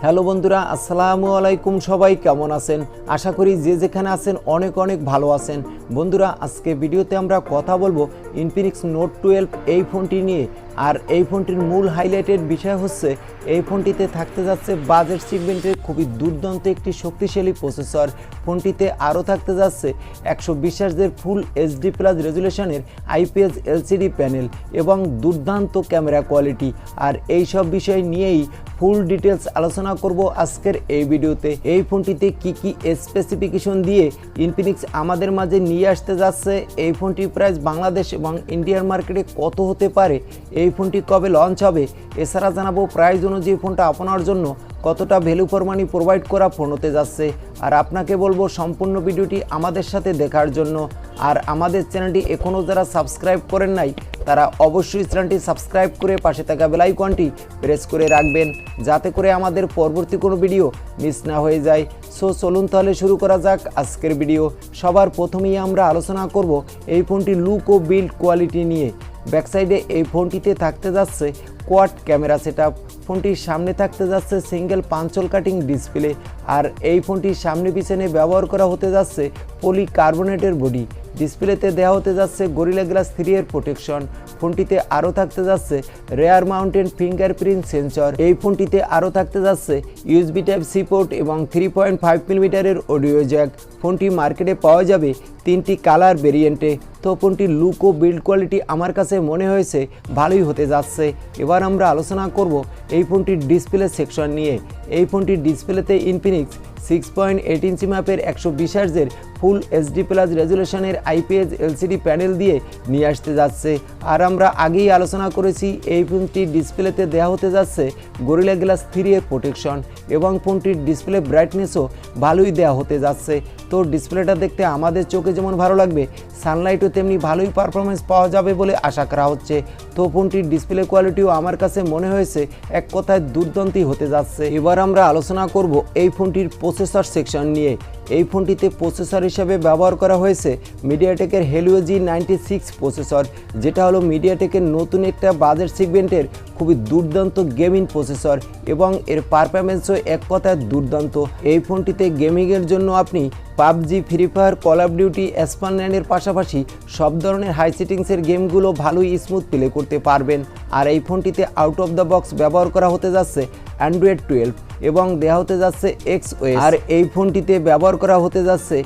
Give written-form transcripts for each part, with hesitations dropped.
Hello বন্ধুরা, আসসালামু আলাইকুম। সবাই কেমন আছেন? আশা করি যে যেখানে আছেন অনেক অনেক ভালো আছেন। বন্ধুরা, আজকে ভিডিওতে আমরা কথা বলবো ইনফিনিক্স নোট 12 এই ফোনটি নিয়ে। আর এই ফোনটির মূল হাইলাইটের বিষয় হচ্ছে এই ফোনটিতে থাকতে যাচ্ছে বাজেট সেগমেন্টের খুবই দুর্দান্ত একটি শক্তিশালী প্রসেসর। ফোনটিতে আরও থাকতে যাচ্ছে 120 হার্টজের ফুল এইচডি প্লাস রেজুলেশনের আইপিএস এলসিডি প্যানেল এবং দুর্দান্ত ক্যামেরা কোয়ালিটি। আর এই সব বিষয় নিয়েই ফুল ডিটেলস আলোচনা করব আজকের এই ভিডিওতে। এই ফোনটিতে কি কি স্পেসিফিকেশন দিয়ে ইনফিনিক্স আমাদের মাঝে নিয়ে আসতে যাচ্ছে, এই ফোনটির প্রাইস বাংলাদেশ এবং ইন্ডিয়ার মার্কেটে কত হতে পারে, এই ফোনটি কবে লঞ্চ হবে, এছাড়া জানাবো প্রাইস অনুযায়ী ফোনটা আপনার জন্য কতটা ভ্যালু ফর মানি প্রোভাইড করা ফোন হতে যাচ্ছে। আর আপনাকে বলবো সম্পূর্ণ ভিডিওটি আমাদের সাথে দেখার জন্য। আর আমাদের চ্যানেলটি এখনও যারা সাবস্ক্রাইব করেন নাই তারা অবশ্যই চ্যানেলটি সাবস্ক্রাইব করে পাশে থাকা বেল আইকনটি প্রেস করে রাখবেন, যাতে করে আমাদের পরবর্তী কোনো ভিডিও মিস না হয়ে যায়। সো চলুন তাহলে শুরু করা যাক আজকের ভিডিও। সবার প্রথমেই আমরা আলোচনা করব এই ফোনটির লুক ও বিল্ড কোয়ালিটি নিয়ে। ব্যাকসাইডে এই ফোনটিতে থাকতে যাচ্ছে কোয়াড ক্যামেরা সেটআপ। ফোনটির সামনে থাকতে যাচ্ছে সিঙ্গেল পাঞ্চল কাটিং ডিসপ্লে। আর এই ফোনটির সামনে পিছনে ব্যবহার করা হতে যাচ্ছে পলিকার্বনেটের বডি। ডিসপ্লেতে দেওয়া হতে যাচ্ছে গরিলা গ্লাস 3 এর প্রোটেকশন। ফোনটিতে আরও থাকতে যাচ্ছে রেয়ার মাউন্টেন ফিঙ্গারপ্রিন্ট সেন্সর। এই ফোনটিতে আরও থাকতে যাচ্ছে ইউএসবি টাইপ সি পোর্ট এবং 3.5 মিলিমিটারের অডিও জ্যাক। ফোনটি মার্কেটে পাওয়া যাবে 3টি কালার ভেরিয়েন্টে। তো ফোনটির লুক ও বিল্ড কোয়ালিটি আমার কাছে মনে হয়েছে ভালোই হতে যাচ্ছে। এবার আমরা আলোচনা করব এই ফোনটির ডিসপ্লে সেকশন নিয়ে। এই ফোনটির ডিসপ্লেতে ইনফিনিক্স 6.8 ইঞ্চি মাপের 120 হার্টজের ফুল এইচডি প্লাস রেজুলেশনের আইপিএস এলসিডি প্যানেল দিয়ে নিয়ে আসতে যাচ্ছে। আর আমরা আগেই আলোচনা করেছি এই ফোনটির ডিসপ্লেতে দেওয়া হতে যাচ্ছে গরিলা গ্লাস 3 এর প্রোটেকশন এবং ফোনটির ডিসপ্লে ব্রাইটনেসও ভালোই দেওয়া হতে যাচ্ছে। তো ডিসপ্লেটা দেখতে আমাদের চোখে যেমন ভালো লাগবে, সানলাইটও তেমনি ভালোই পারফরমেন্স পাওয়া যাবে বলে আশা করা হচ্ছে। তো ফোনটির ডিসপ্লে কোয়ালিটিও আমার কাছে মনে হয়েছে এক কথায় দুর্দান্তই হতে যাচ্ছে। এবার আমরা আলোচনা করব এই ফোনটির প্রসেসর সেকশন নিয়ে। এই ফোনটিতে প্রসেসর হিসেবে ব্যবহার করা হয়েছে মিডিয়াটেকের হেলিও G96 প্রসেসর, যেটা হলো মিডিয়াটেকের নতুন একটা বাজেট সেগমেন্টের খুবই দুর্দান্ত গেমিং প্রসেসর এবং এর পারফরমেন্সও এক কথায় দুর্দান্ত। এই ফোনটিতে গেমিংয়ের জন্য আপনি PUBG, free fire, call of duty, এসপানল্যান্ডের পাশাপাশি সব ধরনের হাই সেটিংসের গেমগুলো ভালোই স্মুথ প্লে করতে পারবেন। আর এই ফোনটিতে আউট অফ দ্য বক্স ব্যবহার করা হতে যাচ্ছে অ্যান্ড্রয়েড 12 এবং দেওয়া হতে যাচ্ছে XOS। আর এই ফোনটিতে ব্যবহার করা হতে যাচ্ছে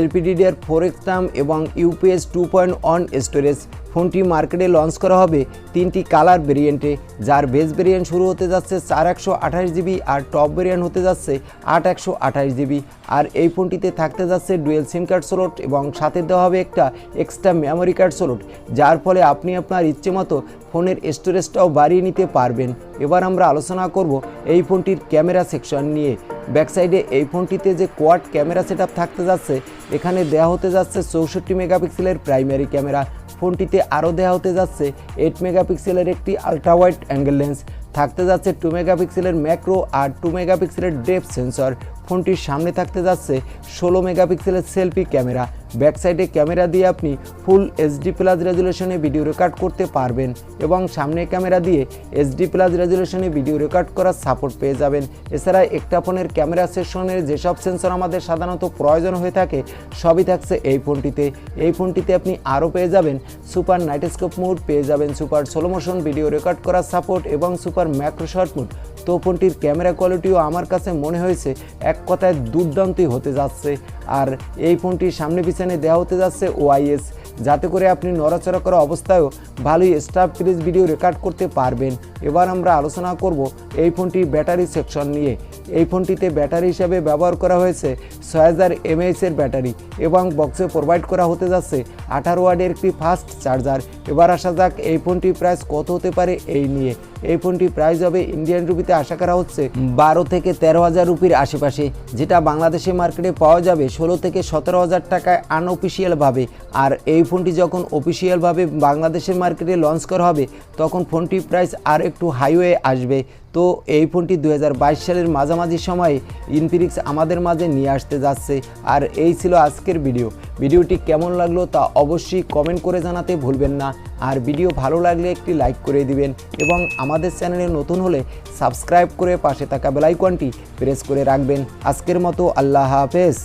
LPDDR4X RAM এবং UPS 2.1 স্টোরেজ। ফোনটি মার্কেটে লঞ্চ করা হবে 3টি কালার ভেরিয়েন্টে, যার বেস ভেরিয়েন্ট শুরু হতে যাচ্ছে 4128 জিবি আর টপ ভেরিয়েন্ট হতে যাচ্ছে 8128 জিবি। আর এই ফোনটিতে থাকতে যাচ্ছে ডুয়েল সিম কার্ড স্লট এবং সাথে দেওয়া হবে একটা এক্সট্রা মেমোরি কার্ড স্লট, যার ফলে আপনি আপনার ইচ্ছে মতো ফোনের স্টোরেজটাও বাড়িয়ে নিতে পারবেন। এবার আমরা আলোচনা করব এই ফোনটির ক্যামেরা সেকশন নিয়ে। ব্যাকসাইডে এই ফোনটিতে যে কোয়াড ক্যামেরা সেটআপ থাকতে যাচ্ছে, এখানে দেওয়া হতে যাচ্ছে 64 মেগাপিক্সেলের প্রাইমারি ক্যামেরা। ফোনটিতে আরও দেওয়া হতে যাচ্ছে 8 মেগাপিক্সেলের একটি আলট্রা ওয়াইড অ্যাঙ্গেল লেন্স, থাকতে যাচ্ছে 2 মেগাপিক্সেলের ম্যাক্রো আর 2 মেগাপিক্সেলের ডেপথ সেন্সর। ফোনটির সামনে থাকতে যাচ্ছে 16 মেগাপিক্সেলের সেলফি ক্যামেরা। ব্যাক সাইডে ক্যামেরা দিয়ে আপনি ফুল এইচডি প্লাস রেজুলেশনে ভিডিও রেকর্ড করতে পারবেন এবং সামনে ক্যামেরা দিয়ে এইচডি প্লাস রেজুলেশনে ভিডিও রেকর্ড করার সাপোর্ট পেয়ে যাবেন। এছাড়া একটা ফোনের ক্যামেরা সেকশনের যেসব সেন্সর আমাদের সাধারণত প্রয়োজন হয়ে থাকে সবই থাকছে এই ফোনটিতে। এই ফোনটিতে আপনি আরও পেয়ে যাবেন সুপার নাইটস্কোপ মোড, পেয়ে যাবেন super slow motion video record করার সাপোর্ট এবং সুপার ম্যাক্রো শট মোড। তো ফোনটির ক্যামেরা কোয়ালিটিও আমার কাছে মনে হয়েছে এক কথায় দুর্দান্তই হতে যাচ্ছে। আর এই ফোনটির সামনে পিছনে দেওয়া হতে যাচ্ছে OIS, যাতে করে আপনি নড়াচড়া করা অবস্থায়ও ভালোই স্টাবলিশ ভিডিও রেকর্ড করতে পারবেন। এবার আমরা আলোচনা করব এই ফোনটির ব্যাটারি সেকশন নিয়ে। এই ফোনটিতে ব্যাটারি হিসাবে ব্যবহার করা হয়েছে 6000 mAh এর ব্যাটারি এবং বক্সে প্রোভাইড করা হতে যাচ্ছে 18 ওয়াটের একটি ফাস্ট চার্জার। এবার আসা যাক এই ফোনটির প্রাইস কত হতে পারে এই নিয়ে। এই ফোনটির প্রাইস হবে ইন্ডিয়ান রুপিতে আশা করা হচ্ছে 12 থেকে 13,000 রুপির আশেপাশে, যেটা বাংলাদেশে মার্কেটে পাওয়া যাবে 16 থেকে 17,000 টাকায় আনঅফিসিয়ালভাবে। আর এই ফোনটি যখন অফিসিয়ালভাবে বাংলাদেশের মার্কেটে লঞ্চ করা হবে তখন ফোনটির প্রাইস আর একটু হাইওয়ে আসবে। তো এই ফোনটি 2022 সালের মাঝামাঝি সময়ে ইনফিনিক্স আমাদের মাঝে নিয়ে আসতে যাচ্ছে। আর এই ছিল আজকের ভিডিওটি কেমন লাগলো তা অবশ্যই কমেন্ট করে জানাতে ভুলবেন না। আর ভিডিও ভালো লাগলে একটি লাইক করে দিবেন এবং আমাদের চ্যানেলে নতুন হলে সাবস্ক্রাইব করে পাশে থাকা বেল আইকনটি প্রেস করে রাখবেন। আজকের মতো আল্লাহ হাফেজ।